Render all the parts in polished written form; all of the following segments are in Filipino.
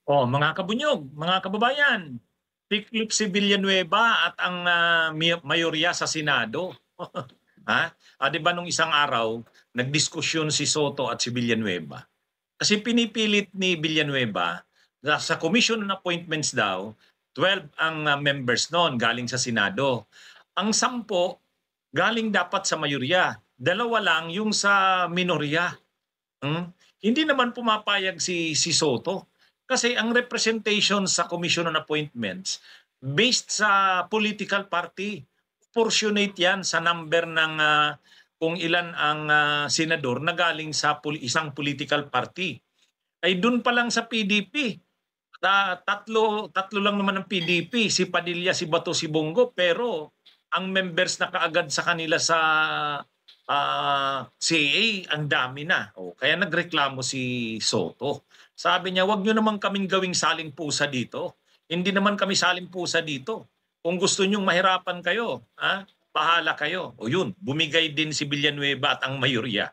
Oh, mga kabunyog, mga kababayan, tiklop si Villanueva at ang mayorya sa Senado. Ha? 'Di ba nung isang araw, nagdiskusyon si Soto at si Villanueva. Kasi pinipilit ni Villanueva na sa Commission on Appointments daw, 12 ang members noon galing sa Senado. Ang 10 galing dapat sa mayorya. Dalawa lang yung sa minorya. Hindi naman pumapayag si Soto kasi ang representation sa Commission on Appointments based sa political party. Proportionate 'yan sa number ng kung ilan ang senador na galing sa isang political party. Ay dun pa lang sa PDP, tatlo tatlo lang naman ang PDP, si Padilla, si Bato, si Bongo, pero ang members na kaagad sa kanila sa CA ang dami na. Kaya nagreklamo si Soto. Sabi niya, wag nyo naman kaming gawing saling pusa dito. Hindi naman kami saling pusa dito. Kung gusto nyong mahirapan kayo, bahala kayo. O yun, bumigay din si Villanueva at ang mayorya.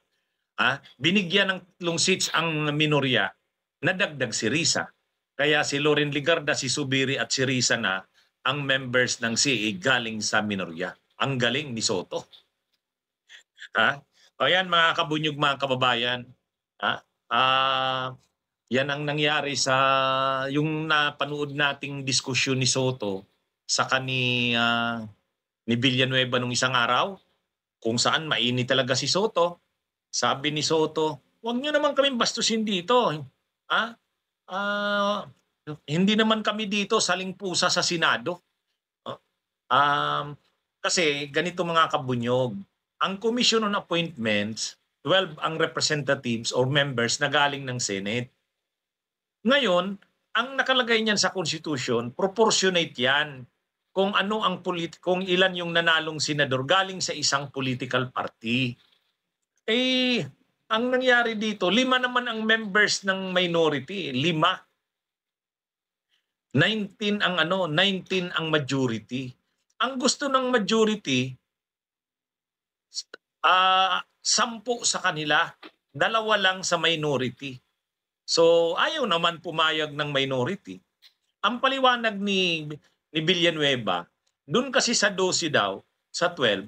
Binigyan ng 3 seats ang minorya, nadagdag si Risa. Kaya si Loren Ligarda, si Subiri at si Risa na ang members ng CA galing sa minorya. Ang galing ni Soto. Ayan mga kabunyog, mga kababayan. Yan ang nangyari sa yung napanood nating diskusyon ni Soto sa ni Villanueva nung isang araw, kung saan mainit talaga si Soto. Sabi ni Soto, "Huwag niyo naman kaming bastusin dito. Hindi naman kami dito saling pusa sa Senado." Kasi ganito mga kabunyog, ang Commission on Appointments, 12 ang representatives or members na galing ng Senate. Ngayon, ang nakalagay niyan sa Constitution, proportionate yan kung ano ang kung ilan yung nanalong senador galing sa isang political party. Ang nangyari dito, 5 naman ang members ng minority, 5. 19 ang 19 ang majority. Ang gusto ng majority, 10 sa kanila, 2 lang sa minority. So ayaw naman pumayag ng minority. Ang paliwanag ni Villanueva, dun kasi sa 12 daw, sa 12,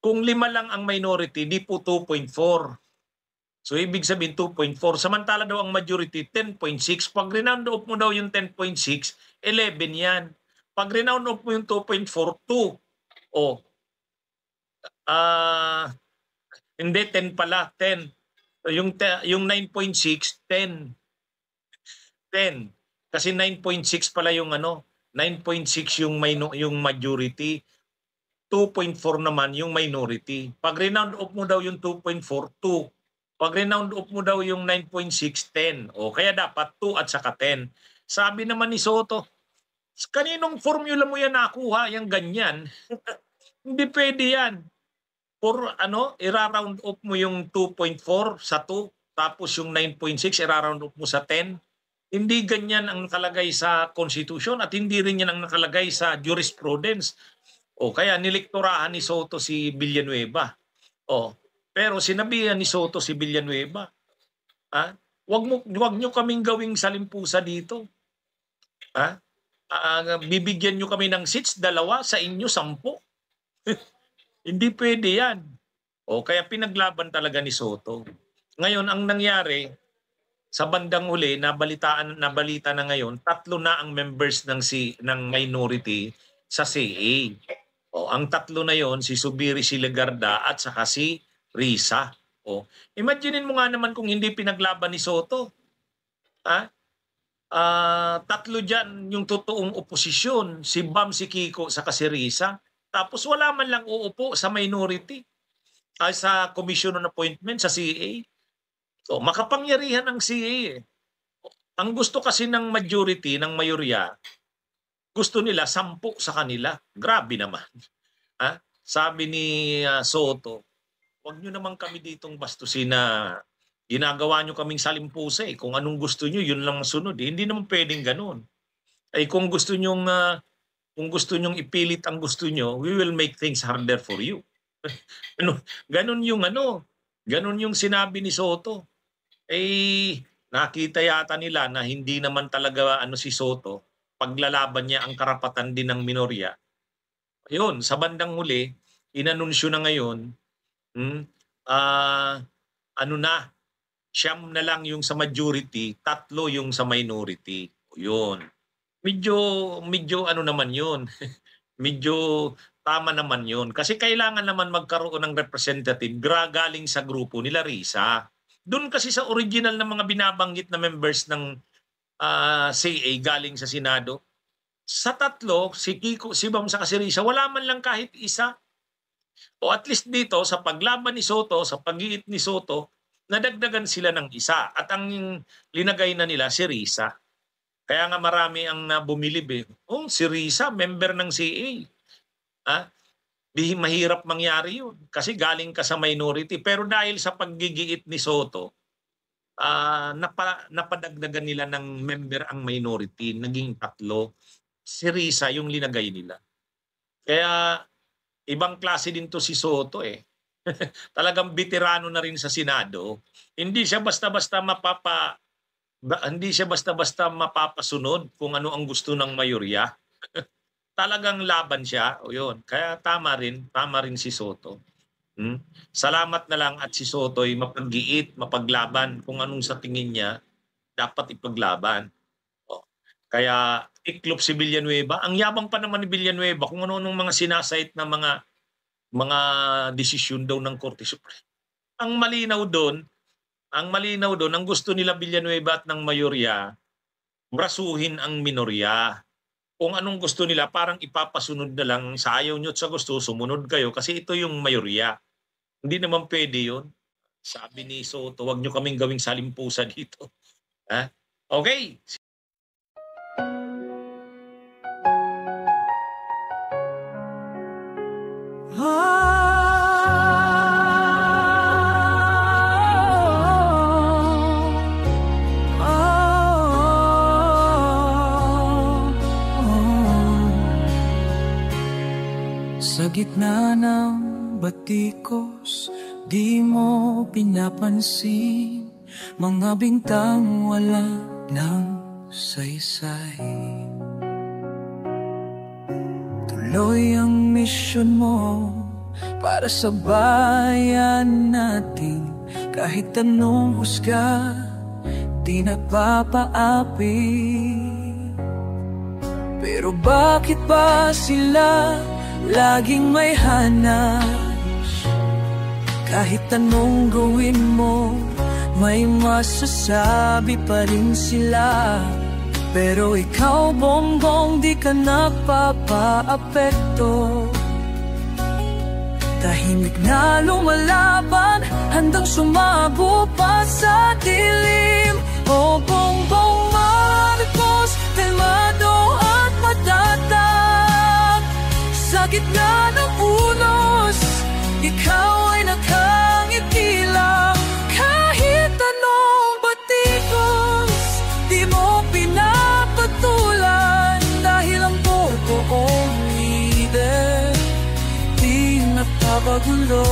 kung 5 lang ang minority, di po 2.4. So ibig sabihin 2.4. Samantala daw ang majority 10.6. Pag renound off mo daw yung 10.6, 11 yan. Pag renound off mo yung 2.4, 2. Hindi, 10 pala, 10. Yung 9.6, 10. 10. Kasi 9.6 pala yung 9.6 yung majority, 2.4 naman yung minority. Pag renound off mo daw yung 2.4, 2. Pag renound off mo daw yung 9.6, 10. Kaya dapat 2 at saka 10. Sabi naman ni Soto, kaninong formula mo yan nakuha, yung ganyan? Hindi pwede yan. I-round off mo yung 2.4 sa 2, tapos yung 9.6 i-round off mo sa 10. Hindi ganyan ang nakalagay sa Constitution at hindi rin yan ang nakalagay sa jurisprudence. Kaya nilektorahan ni Soto si Villanueva. Pero sinabihan ni Soto si Villanueva, wag nyo kaming gawing salimpusa dito. Bibigyan nyo kami ng seats, 2, sa inyo 10. Hindi pwede yan. Kaya pinaglaban talaga ni Soto. Ngayon, ang nangyari, sa bandang huli, nabalita na ngayon, 3 na ang members ng minority sa CA. Ang 3 na yon, si Subiri, si Legarda, at saka si Risa. Imaginein mo nga naman kung hindi pinaglaban ni Soto. 3 dyan yung totoong oposisyon, si Bam, si Kiko, saka si Risa. Tapos wala man lang uupo sa minority, sa Commission on Appointment, sa CA. Makapangyarihan ang CA. Ang gusto kasi ng majority, ng mayorya, gusto nila 10 sa kanila. Grabe naman. Sabi ni Soto, wag nyo naman kami ditong bastusin na ginagawa nyo kaming salimpusa. Kung anong gusto nyo, yun lang masunod. Hindi naman pwedeng ganun. Kung gusto nyong ipilit ang gusto nyo, we will make things harder for you. Ganun yung sinabi ni Soto. nakita yata nila na hindi naman talaga si Soto, paglalaban niya ang karapatan din ng minorya. Ayun, sa bandang huli, inanunsyo na ngayon, hmm, ah, ano na, 9 na lang yung sa majority, 3 yung sa minority. Yun. Medyo medyo ano naman yun, medyo tama naman yun. Kasi kailangan naman magkaroon ng representative galing sa grupo nila Risa. Doon kasi sa original na mga binabanggit na members ng CA galing sa Senado, sa 3, si Kiko, si Bam saka si Risa, wala man lang kahit isa. O at least dito sa paglaban ni Soto, sa pag-iit ni Soto, nadagdagan sila ng isa. At ang linagay na nila si Risa. Kaya nga marami ang bumilib eh. Oh, si Risa, member ng CA. Mahirap mangyari yun. Kasi galing ka sa minority. Pero dahil sa paggigiit ni Soto, napadagdagan nila ng member ang minority. Naging 3. Si Risa yung linagay nila. Kaya ibang klase din to si Soto eh. Talagang veterano na rin sa Senado. Hindi siya basta-basta mapapasunod kung ano ang gusto ng mayorya. Talagang laban siya. O yun. Kaya tama rin si Soto. Salamat na lang at si Soto ay mapag-iit, mapaglaban kung anong sa tingin niya dapat ipaglaban. Kaya iklop si Villanueva. Ang yabang pa naman ni Villanueva kung ano-anong mga sinasite na mga desisyon daw ng Korte Suprema. Ang malinaw doon, ang gusto nila Villanueva at ng mayorya, brasuhin ang minorya. Kung anong gusto nila, parang ipapasunod na lang, sa ayaw nyo at sa gusto, sumunod kayo kasi ito yung mayorya. Hindi naman pwede yun. Sabi ni Soto, wag nyo kaming gawing salimpusa dito. Okay. Sa gitna ng batikos, di mo pinapansin mga bintang wala ng saysay. Tuloy ang misyon mo para sa bayan natin. Kahit anong husga, di nagpapaapi. Pero bakit ba sila laging may hanap? Kahit anong gawin mo, may masasabi pa rin sila. Pero ikaw, Bongbong, di ka nagpapaapekto. Tahimik na lumalaban, handang sumago pa sa dilim. O Bongbong Marcos, kalmado at matatag. Sa gitna ng unos, ikaw ay nakangiti lang. Kahit anong batikos, di mo pinapatulan. Dahil ang totoong leader, di nagpapagulo.